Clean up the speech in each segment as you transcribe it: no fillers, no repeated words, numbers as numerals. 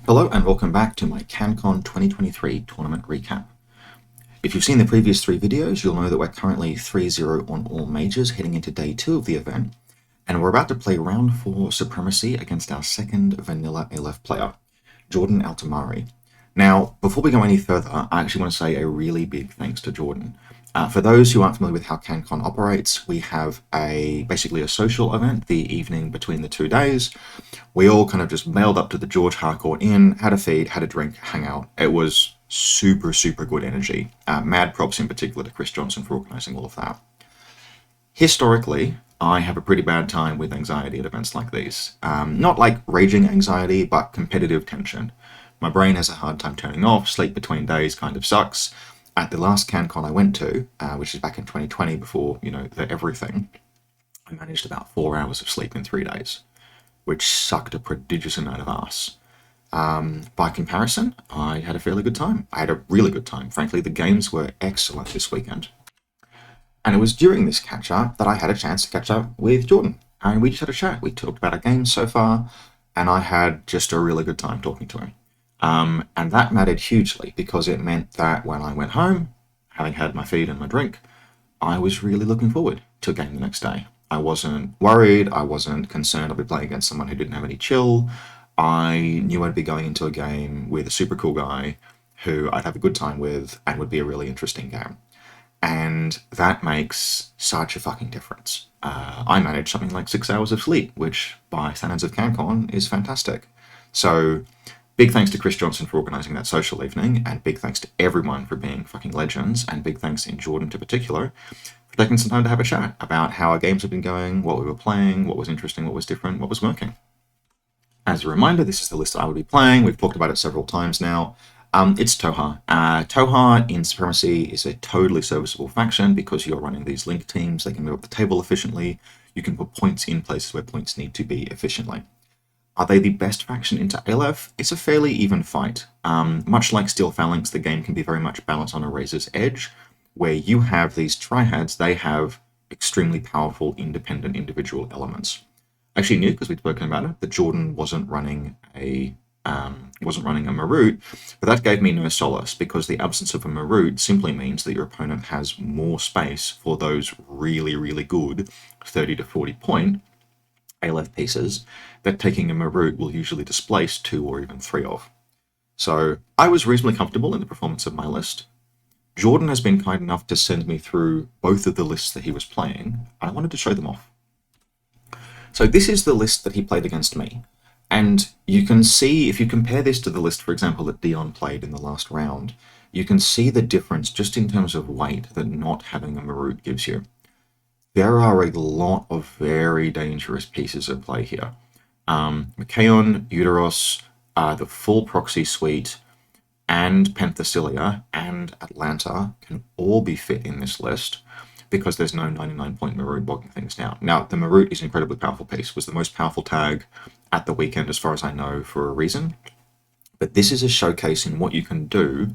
Hello and welcome back to my CanCon 2023 tournament recap. If you've seen the previous three videos, you'll know that we're currently 3-0 on all majors heading into day 2 of the event, and we're about to play round 4 Supremacy against our second vanilla Aleph player, Jordan Altamari. Now, before we go any further, I actually want to say a really big thanks to Jordan. For those who aren't familiar with how CanCon operates, we have basically a social event the evening between the 2 days. We all kind of just mailed up to the George Harcourt Inn, had a feed, had a drink, hang out. It was super, super good energy. Mad props in particular to Chris Johnson for organising all of that. Historically, I have a pretty bad time with anxiety at events like these. Not like raging anxiety, but competitive tension. My brain has a hard time turning off, sleep between days kind of sucks. At the last CanCon I went to, which is back in 2020 before, the everything, I managed about 4 hours of sleep in 3 days, which sucked a prodigious amount of ass. By comparison, I had a fairly good time. I had a really good time. Frankly, the games were excellent this weekend. And it was during this catch-up that I had a chance to catch up with Jordan. And we just had a chat. We talked about our games so far, and I had just a really good time talking to him. And that mattered hugely because it meant that when I went home, having had my feed and my drink, I was really looking forward to a game the next day. I wasn't worried. I wasn't concerned I'd be playing against someone who didn't have any chill. I knew I'd be going into a game with a super cool guy who I'd have a good time with and would be a really interesting game. And that makes such a fucking difference. I managed something like 6 hours of sleep, which by standards of CanCon is fantastic. So big thanks to Chris Johnson for organising that social evening, and big thanks to everyone for being fucking legends, and big thanks in Jordan to particular for taking some time to have a chat about how our games have been going, what we were playing, what was interesting, what was different, what was working. As a reminder, this is the list I will be playing. We've talked about it several times now. It's Tohaa. Tohaa in Supremacy is a totally serviceable faction because you're running these link teams. They can move up the table efficiently. You can put points in places where points need to be efficiently. Are they the best faction into Aleph? It's a fairly even fight. Much like Steel Phalanx, the game can be very much balanced on a razor's edge, where you have these triads, they have extremely powerful, independent individual elements. I actually knew, because we'd spoken about it, that Jordan wasn't running a Marut, but that gave me no solace because the absence of a Marut simply means that your opponent has more space for those really, really good 30 to 40 point Aleph pieces that taking a Marut will usually displace 2 or even 3 of. So I was reasonably comfortable in the performance of my list. Jordan has been kind enough to send me through both of the lists that he was playing, and I wanted to show them off. So this is the list that he played against me. And you can see, if you compare this to the list, for example, that Dion played in the last round, you can see the difference just in terms of weight that not having a Marut gives you. There are a lot of very dangerous pieces at play here. Machaon, Uteros, the full proxy suite, and Penthesilia and Atlanta can all be fit in this list because there's no 99-point Marut bogging things down. Now, the Marut is an incredibly powerful piece, was the most powerful tag at the weekend as far as I know for a reason. But this is a showcase in what you can do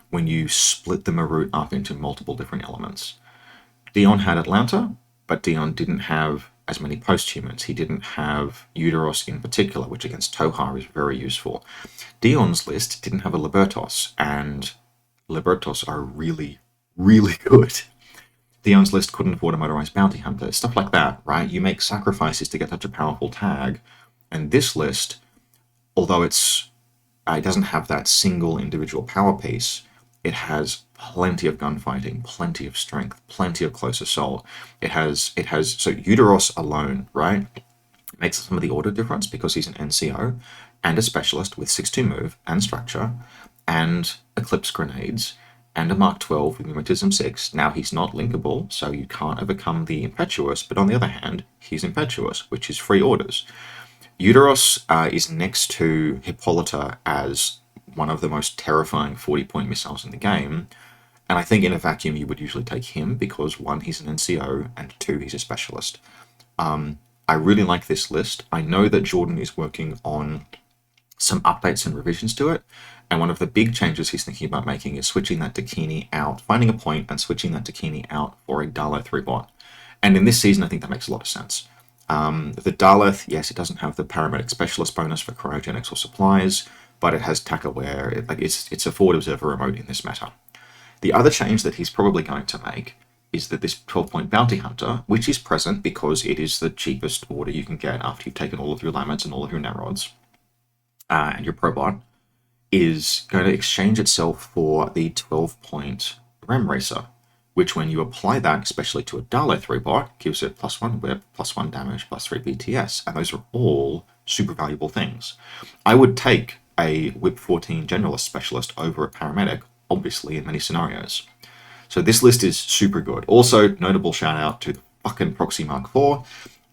when you split the Marut up into multiple different elements. Dion had Atlanta, but Dion didn't have as many posthumans. He didn't have Uteros in particular, which against Tohaa is very useful. Dion's list didn't have a Libertos, and Libertos are really, really good. Dion's list couldn't afford a motorized bounty hunter, stuff like that, right? You make sacrifices to get such a powerful tag, and this list, although it doesn't have that single individual power piece, it has plenty of gunfighting, plenty of strength, plenty of close assault. It has so Uteros alone, right, makes some of the order difference because he's an NCO and a specialist with 6-2 move and structure and Eclipse grenades and a Mark 12 with Mimetism 6. Now, he's not linkable, so you can't overcome the Impetuous, but on the other hand, he's Impetuous, which is free orders. Uteros is next to Hippolyta as one of the most terrifying 40-point missiles in the game, and I think in a vacuum you would usually take him because 1, he's an NCO, and 2, he's a specialist. I really like this list. I know that Jordan is working on some updates and revisions to it, and one of the big changes he's thinking about making is switching that Dakini out, finding a point and switching that Dakini out for a Daleth rebot. And in this season, I think that makes a lot of sense. The Daleth, yes, it doesn't have the paramedic specialist bonus for cryogenics or supplies, but it has tack aware. It's a forward observer remote in this meta. The other change that he's probably going to make is that this 12-point bounty hunter, which is present because it is the cheapest order you can get after you've taken all of your laments and all of your Netrods and your probot, is going to exchange itself for the 12-point Ram Racer, which when you apply that, especially to a Daleth robot, gives it +1 whip, +1 damage, +3 BTS, and those are all super valuable things. I would take a Whip 14 Generalist Specialist over a Paramedic, obviously, in many scenarios. So this list is super good. Also, notable shout out to the fucking Proxy Mark IV,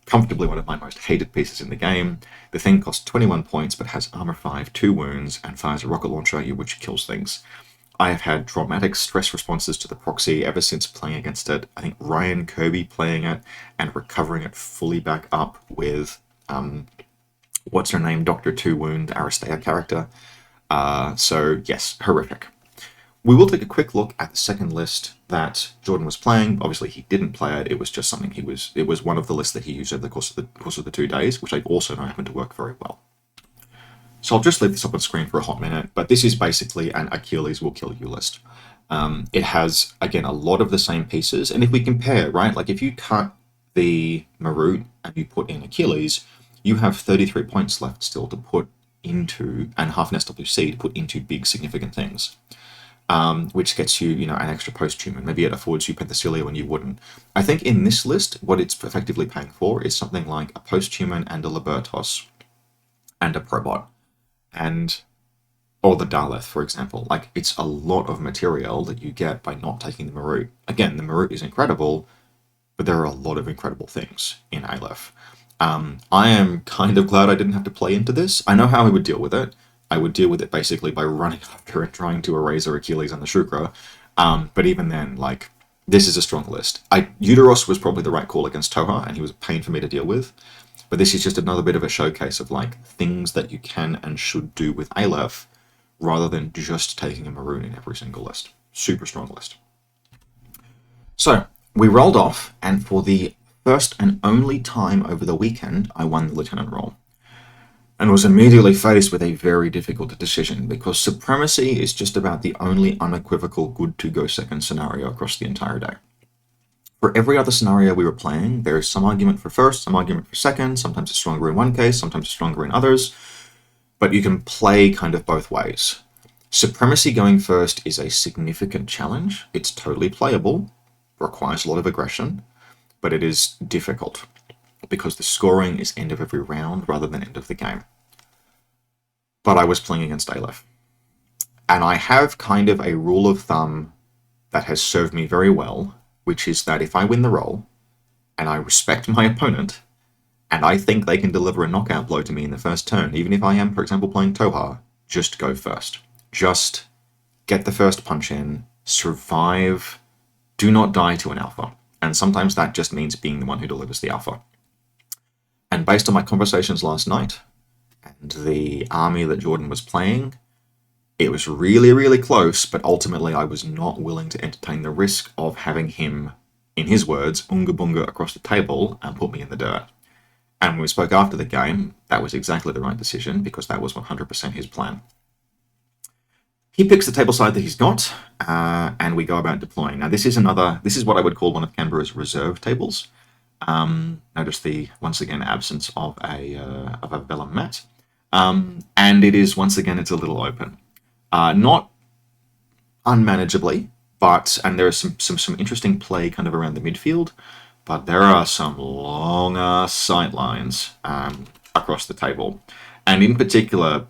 comfortably one of my most hated pieces in the game. The thing costs 21 points, but has armor 5, 2 wounds, and fires a rocket launcher, which kills things. I have had traumatic stress responses to the proxy ever since playing against it. I think Ryan Kirby playing it and recovering it fully back up with, what's her name, Dr. 2 Wound, Aristea character. So yes, horrific. We will take a quick look at the second list that Jordan was playing. Obviously, he didn't play it. It was just something it was one of the lists that he used over the course of the 2 days, which I also know happened to work very well. So I'll just leave this up on screen for a hot minute, but this is basically an Achilles will kill you list. It has, again, a lot of the same pieces, and if we compare, right, like if you cut the Marut and you put in Achilles, you have 33 points left still to put into, and half an SWC to put into big significant things. Which gets you, an extra post-human. Maybe it affords you Penthesilea when you wouldn't. I think in this list, what it's effectively paying for is something like a post-human and a Libertos and a Probot. Or the Daleth, for example. Like, it's a lot of material that you get by not taking the Marut. Again, the Marut is incredible, but there are a lot of incredible things in Aleph. I am kind of glad I didn't have to play into this. I know how I would deal with it. I would deal with it basically by running after and trying to erase Achilles and the Shukra. But even then, like, this is a strong list. Uteros was probably the right call against Tohaa, and he was a pain for me to deal with. But this is just another bit of a showcase of, like, things that you can and should do with Aleph, rather than just taking a Maroon in every single list. Super strong list. So, we rolled off, and for the first and only time over the weekend, I won the Lieutenant role. And was immediately faced with a very difficult decision, because Supremacy is just about the only unequivocal good to go second scenario across the entire day. For every other scenario we were playing, there is some argument for first, some argument for second, sometimes it's stronger in one case, sometimes it's stronger in others, but you can play kind of both ways. Supremacy going first is a significant challenge. It's totally playable, requires a lot of aggression, but it is difficult, because the scoring is end of every round rather than end of the game. But I was playing against Aleph. And I have kind of a rule of thumb that has served me very well, which is that if I win the roll, and I respect my opponent, and I think they can deliver a knockout blow to me in the first turn, even if I am, for example, playing Tohaa, just go first. Just get the first punch in, survive, do not die to an alpha. And sometimes that just means being the one who delivers the alpha. And based on my conversations last night, and the army that Jordan was playing, it was really, really close, but ultimately I was not willing to entertain the risk of having him, in his words, unga bunga across the table and put me in the dirt. And when we spoke after the game, that was exactly the right decision, because that was 100% his plan. He picks the table side that he's got, and we go about deploying. Now, this is what I would call one of Canberra's reserve tables. Notice the, once again, absence of a vellum mat. And it is, once again, it's a little open. Not unmanageably, and there is some interesting play kind of around the midfield, but there are some long-ass sight lines across the table. And in particular,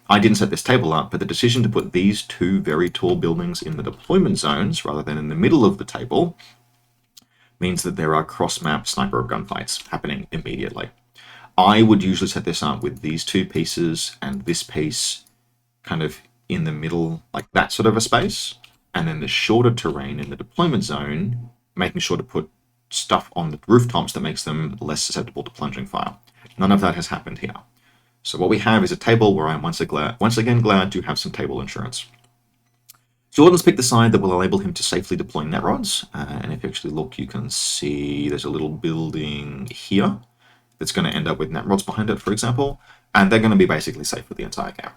I didn't set this table up, but the decision to put these two very tall buildings in the deployment zones rather than in the middle of the table means that there are cross-map sniper gunfights happening immediately. I would usually set this up with these two pieces and this piece kind of in the middle, like that sort of a space, and then the shorter terrain in the deployment zone, making sure to put stuff on the rooftops that makes them less susceptible to plunging fire. None of that has happened here. So what we have is a table where I'm once again glad to have some table insurance. Jordan's picked the side that will enable him to safely deploy Netrods, and if you actually look, you can see there's a little building here that's going to end up with Netrods behind it, for example, and they're going to be basically safe for the entire game.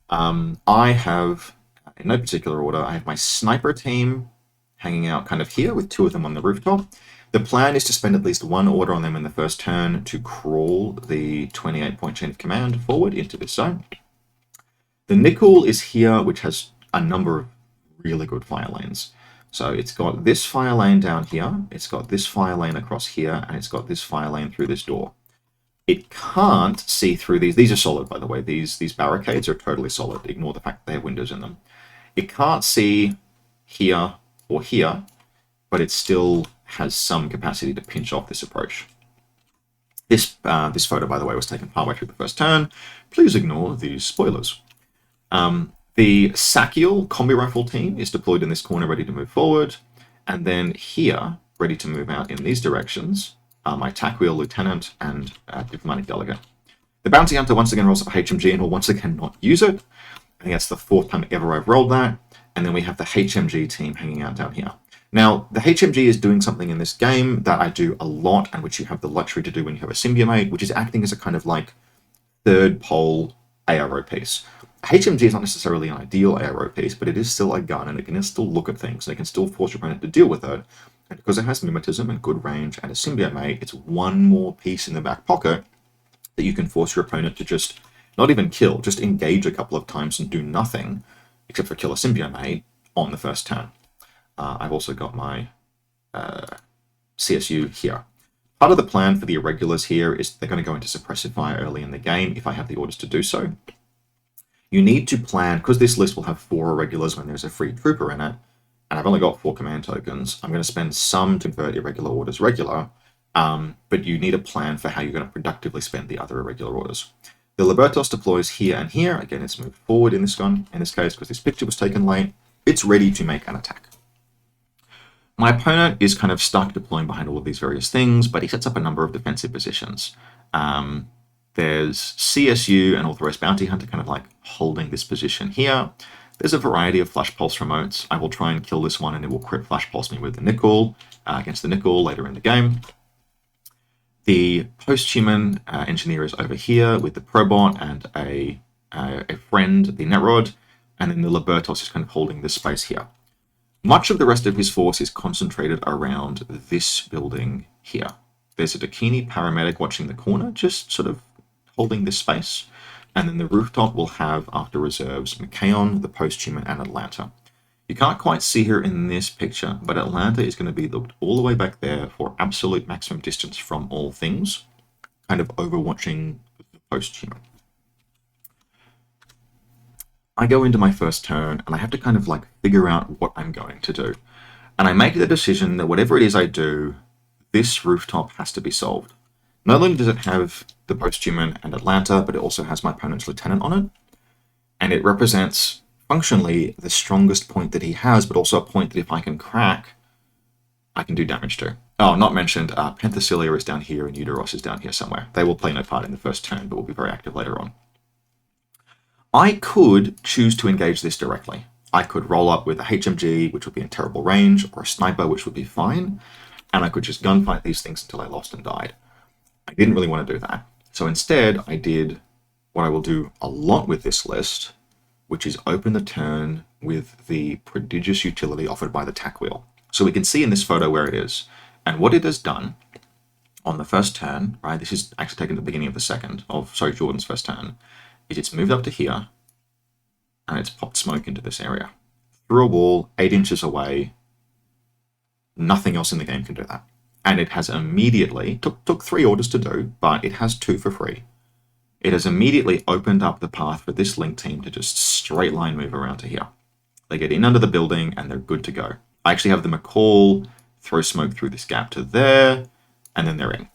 I have, in no particular order, I have my sniper team hanging out kind of here with 2 of them on the rooftop. The plan is to spend at least 1 order on them in the first turn to crawl the 28-point chain of command forward into this zone. The nickel is here, which has a number of really good fire lanes. So it's got this fire lane down here, it's got this fire lane across here, and it's got this fire lane through this door. It can't see through these. These are solid, by the way. These barricades are totally solid. Ignore the fact that they have windows in them. It can't see here or here, but it still has some capacity to pinch off this approach. This photo, by the way, was taken partway through the first turn. Please ignore these spoilers. The Sakiel combi rifle team is deployed in this corner, ready to move forward. And then here, ready to move out in these directions, are my tack wheel lieutenant and diplomatic delegate. The bounty hunter once again rolls up a HMG and will once again not use it. I think that's the 4th time ever I've rolled that. And then we have the HMG team hanging out down here. Now, the HMG is doing something in this game that I do a lot and which you have the luxury to do when you have a Symbiomate, which is acting as a kind of like third pole ARO piece. HMG is not necessarily an ideal ARO piece, but it is still a gun and it can still look at things and it can still force your opponent to deal with it. And because it has mimetism and good range and a Symbiomate, it's one more piece in the back pocket that you can force your opponent to just not even kill, just engage a couple of times and do nothing except for kill a Symbiomate on the first turn. I've also got my CSU here. Part of the plan for the irregulars here is they're going to go into suppressive fire early in the game if I have the orders to do so. You need to plan, because this list will have 4 irregulars when there's a free trooper in it, and I've only got 4 command tokens. I'm going to spend some to convert irregular orders regular, but you need a plan for how you're going to productively spend the other irregular orders. The Libertos deploys here and here. Again, it's moved forward in this one, in this case, because this picture was taken late. It's ready to make an attack. My opponent is kind of stuck deploying behind all of these various things, but he sets up a number of defensive positions. There's CSU and Authorized Bounty Hunter kind of like holding this position here. There's a variety of Flash Pulse remotes. I will try and kill this one and it will crit Flash Pulse me with the nickel against the nickel later in the game. The Post-Human Engineer is over here with the Probot and a friend, the Netrod, and then the Libertos is kind of holding this space here. Much of the rest of his force is concentrated around this building here. There's a Dakini paramedic watching the corner, just sort of holding this space. And then the rooftop will have, after reserves, Macaon, the Post-Human, and Atlanta. You can't quite see her in this picture, but Atlanta is going to be looked all the way back there for absolute maximum distance from all things, kind of overwatching the Post-Human. I go into my first turn and I have to kind of like figure out what I'm going to do. And I make the decision that whatever it is I do, this rooftop has to be solved. Not only does it have the Post-Human and Atlanta, but it also has my opponent's lieutenant on it. And it represents functionally the strongest point that he has, but also a point that if I can crack, I can do damage to. Oh, not mentioned, Penthesilia is down here and Uteros is down here somewhere. They will play no part in the first turn, but will be very active later on. I could choose to engage this directly. I could roll up with a HMG, which would be in terrible range, or a sniper, which would be fine, and I could just gunfight these things until I lost and died. I didn't really want to do that. So instead, I did what I will do a lot with this list, which is open the turn with the prodigious utility offered by the tack wheel. So we can see in this photo where it is. And what it has done on the first turn, right, this is actually taken at the beginning of the Jordan's first turn, is it's moved up to here, and it's popped smoke into this area. Through a wall, 8 inches away, nothing else in the game can do that. And it has immediately, took 3 orders to do, but it has 2 for free. It has immediately opened up the path for this link team to just straight line move around to here. They get in under the building and they're good to go. I actually have them a call, throw smoke through this gap to there, and then they're in.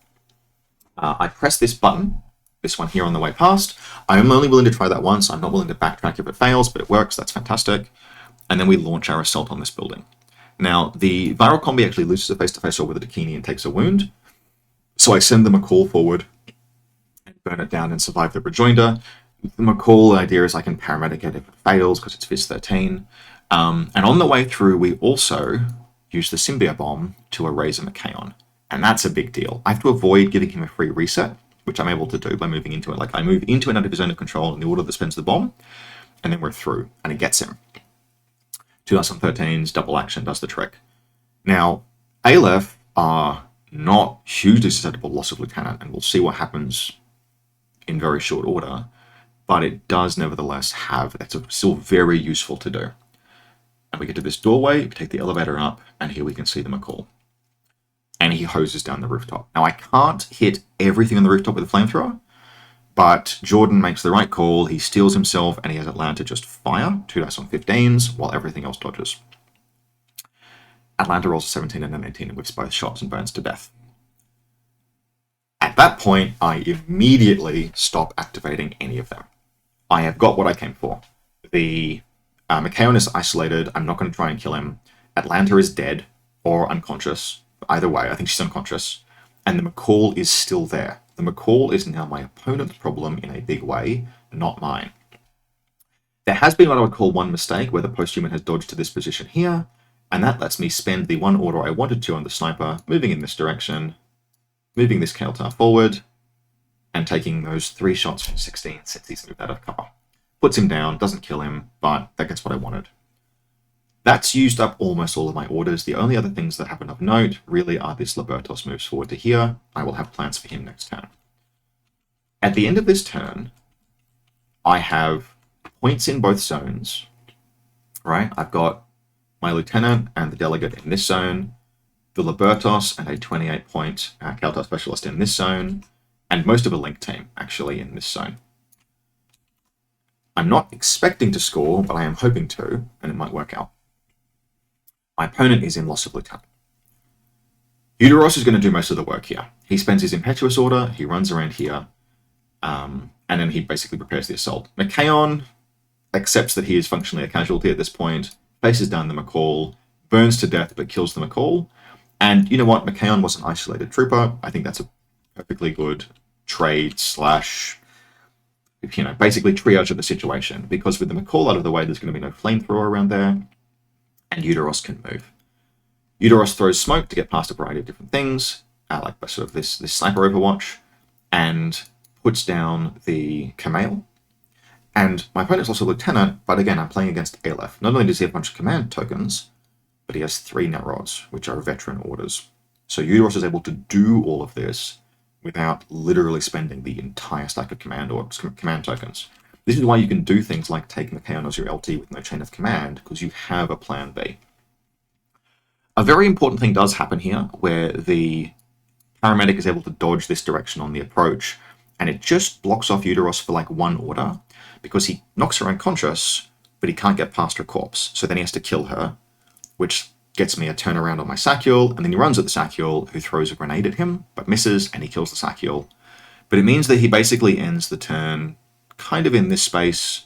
I press this button, this one here on the way past. I'm only willing to try that once. I'm not willing to backtrack if it fails, but it works. That's fantastic. And then we launch our assault on this building. Now, the viral combi actually loses a face-to-face or with a Dakini and takes a wound. So I send them a call forward and burn it down and survive the rejoinder. The McCall idea is I can paramedic it if it fails because it's Vis 13. And on the way through, we also use the Symbio Bomb to erase a Macaon. And that's a big deal. I have to avoid giving him a free reset, which I'm able to do by moving into it. Like I move into and out of his zone of control in the order that spends the bomb. and then we're through, and it gets him. 2013's double action does the trick. Now, Aleph are not hugely susceptible to loss of lieutenant, and we'll see what happens in very short order, but it does nevertheless have, that's still very useful to do. And we get to this doorway, we take the elevator up, and here we can see the McCall. And he hoses down the rooftop. Now, I can't hit everything on the rooftop with a flamethrower, but Jordan makes the right call. He steals himself, and he has Atlanta just fire 2 dice on 15s, while everything else dodges. Atlanta rolls a 17 and an 18 and whips both shots and burns to death. At that point, I immediately stop activating any of them. I have got what I came for. The McKeown is isolated. I'm not going to try and kill him. Atlanta is dead or unconscious. Either way, I think she's unconscious. And the McCall is still there. The McCall is now my opponent's problem in a big way, not mine. There has been what I would call one mistake, where the posthuman has dodged to this position here, and that lets me spend the one order I wanted to on the sniper, moving in this direction, moving this Keltar forward, and taking those 3 shots from 16 since he's moved out of cover. Puts him down, doesn't kill him, but that gets what I wanted. That's used up almost all of my orders. The only other things that happen of note really are this Libertos moves forward to here. I will have plans for him next turn. At the end of this turn, I have points in both zones, right? I've got my lieutenant and the delegate in this zone, the Libertos and a 28-point Keltar specialist in this zone, and most of a link team actually in this zone. I'm not expecting to score, but I am hoping to, and it might work out. My opponent is in loss of lieutenant. Uteros is going to do most of the work here. He spends his impetuous order, he runs around here, and then he basically prepares the assault. McKeown accepts that he is functionally a casualty at this point, faces down the McCall, burns to death but kills the McCall. And you know what? McKeown was an isolated trooper. I think that's a perfectly good trade slash, basically triage of the situation, because with the McCall out of the way, there's going to be no flamethrower around there, and Uteros can move. Uteros throws smoke to get past a variety of different things, like sort of this sniper overwatch, and puts down the Kamel. And my opponent's also lieutenant, but again, I'm playing against Aleph. Not only does he have a bunch of command tokens, but he has 3 Netrods, which are veteran orders. So Uteros is able to do all of this without literally spending the entire stack of command tokens. This is why you can do things like take McKeown as your LT with no chain of command, because you have a plan B. A very important thing does happen here, where the paramedic is able to dodge this direction on the approach, and it just blocks off Uteros for like 1 order, because he knocks her unconscious, but he can't get past her corpse, so then he has to kill her, which gets me a turnaround on my Sacyul, and then he runs at the Sacyul, who throws a grenade at him, but misses, and he kills the Sacyul. But it means that he basically ends the turn kind of in this space,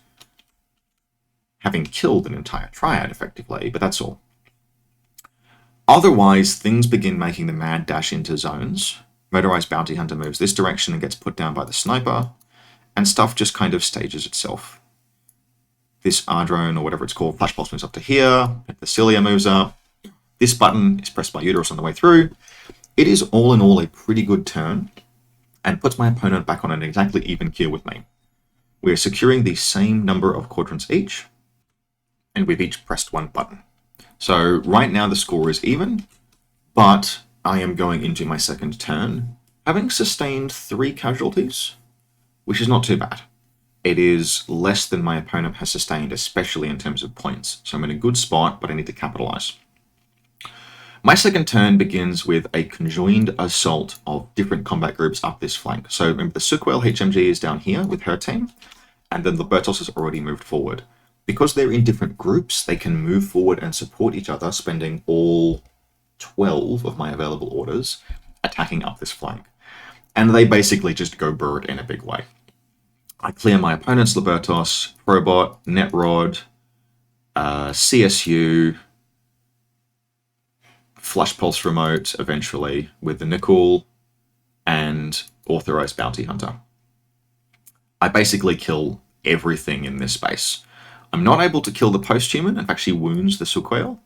having killed an entire triad, effectively, but that's all. Otherwise, things begin making the mad dash into zones. Motorized Bounty Hunter moves this direction and gets put down by the sniper, and stuff just kind of stages itself. This R-drone, or whatever it's called, Flash Pulse moves up to here, Cilia moves up, this button is pressed by Uteros on the way through. It is all in all a pretty good turn, and puts my opponent back on an exactly even keel with me. We are securing the same number of quadrants each, and we've each pressed 1 button. So right now the score is even, but I am going into my second turn, having sustained 3 casualties, which is not too bad. It is less than my opponent has sustained, especially in terms of points. So I'm in a good spot, but I need to capitalize. My second turn begins with a conjoined assault of different combat groups up this flank. So remember, the Sukwel HMG is down here with her team, and then Libertos has already moved forward. Because they're in different groups, they can move forward and support each other, spending all 12 of my available orders attacking up this flank. And they basically just go bird in a big way. I clear my opponent's Libertos, Probot, Netrod, CSU, Flash Pulse Remote, eventually, with the Nickel, and Authorized Bounty Hunter. I basically kill everything in this space. I'm not able to kill the Posthuman, in fact she wounds the Sukwel,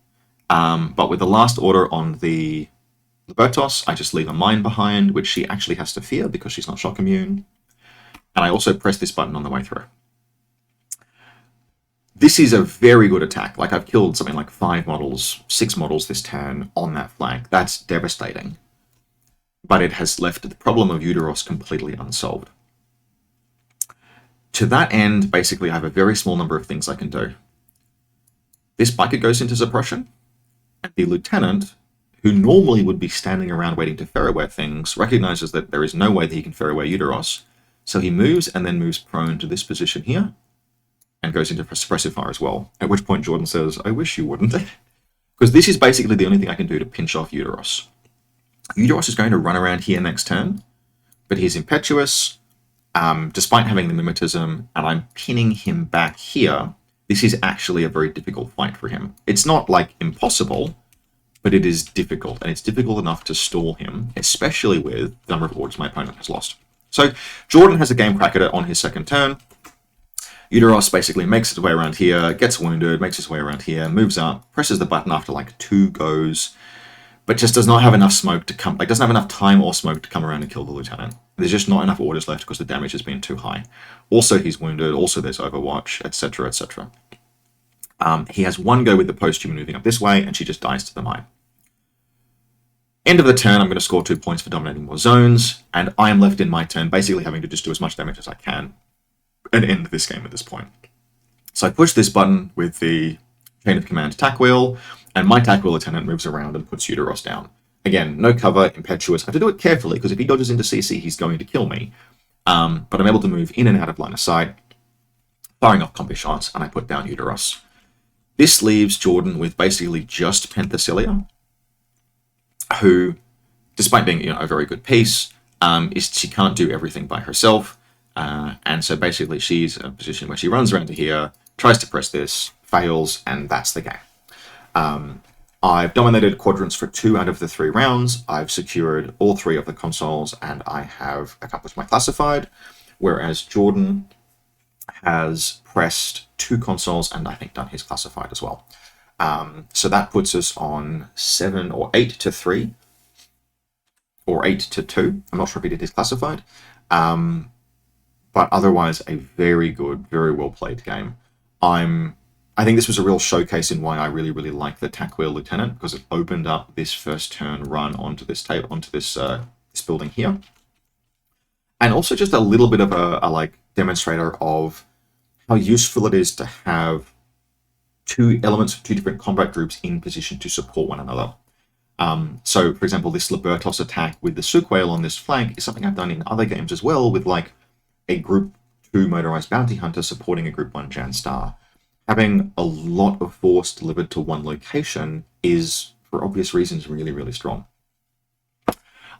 but with the last order on the Libertos, I just leave a mine behind, which she actually has to fear because she's not shock immune, and I also press this button on the way through. This is a very good attack. Like, I've killed something like 5 models, 6 models this turn on that flank. That's devastating. But it has left the problem of Uteros completely unsolved. To that end, basically, I have a very small number of things I can do. This biker goes into suppression, and the lieutenant, who normally would be standing around waiting to ferroware things, recognizes that there is no way that he can ferroware Uteros, so he moves and then moves prone to this position here, and goes into suppressive fire as well, at which point Jordan says, I wish you wouldn't, because this is basically the only thing I can do to pinch off Uteros. Uteros is going to run around here next turn, but he's impetuous, despite having the mimetism, and I'm pinning him back here. This is actually a very difficult fight for him. It's not, like, impossible, but it is difficult, and it's difficult enough to stall him, especially with the number of orders my opponent has lost. So Jordan has a game cracker on his second turn. Uteros basically makes his way around here, gets wounded, makes his way around here, moves up, presses the button after like 2 goes, but just does not have enough smoke to come, like doesn't have enough time or smoke to come around and kill the lieutenant. There's just not enough orders left because the damage has been too high. Also, he's wounded, also there's Overwatch, etc., etc. He has 1 go with the post-human moving up this way, and she just dies to the mine. End of the turn, I'm going to score 2 points for dominating more zones, and I am left in my turn basically having to just do as much damage as I can and end this game at this point. So I push this button with the chain of command tack wheel, and my tack wheel lieutenant moves around and puts Uteros down. Again, no cover, impetuous. I have to do it carefully, because if he dodges into CC, he's going to kill me. But I'm able to move in and out of line of sight, firing off combi shots, and I put down Uteros. This leaves Jordan with basically just Penthesilea, who, despite being a very good piece, she can't do everything by herself. And so basically she's in a position where she runs around to here, tries to press this, fails, and that's the game. I've dominated quadrants for 2 out of the 3 rounds. I've secured all 3 of the consoles, and I have accomplished my classified, whereas Jordan has pressed 2 consoles and I think done his classified as well. So that puts us on 7 or 8 to 3, or 8 to 2. I'm not sure if he did his classified. But otherwise, a very good, very well played game. I think this was a real showcase in why I really, really like the tack wheel lieutenant, because it opened up this first turn run onto this table, onto this building here, and also just a little bit of a like demonstrator of how useful it is to have 2 elements of 2 different combat groups in position to support one another. So, for example, this Libertos attack with the Sook whale on this flank is something I've done in other games as well, with like a Group 2 motorized bounty hunter supporting a Group 1 Jan Star. Having a lot of force delivered to one location is, for obvious reasons, really, really strong.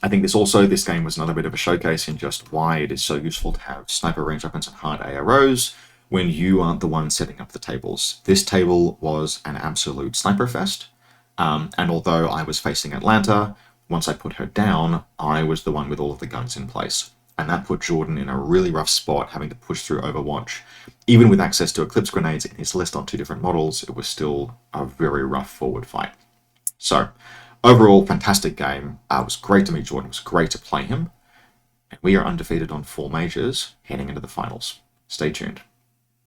I think this game was another bit of a showcase in just why it is so useful to have sniper range weapons and hard AROs when you aren't the one setting up the tables. This table was an absolute sniper fest, and although I was facing Atlanta, once I put her down, I was the one with all of the guns in place. And that put Jordan in a really rough spot, having to push through Overwatch. Even with access to Eclipse grenades in his list on 2 different models, it was still a very rough forward fight. So, overall, fantastic game. It was great to meet Jordan. It was great to play him. And we are undefeated on 4 majors, heading into the finals. Stay tuned.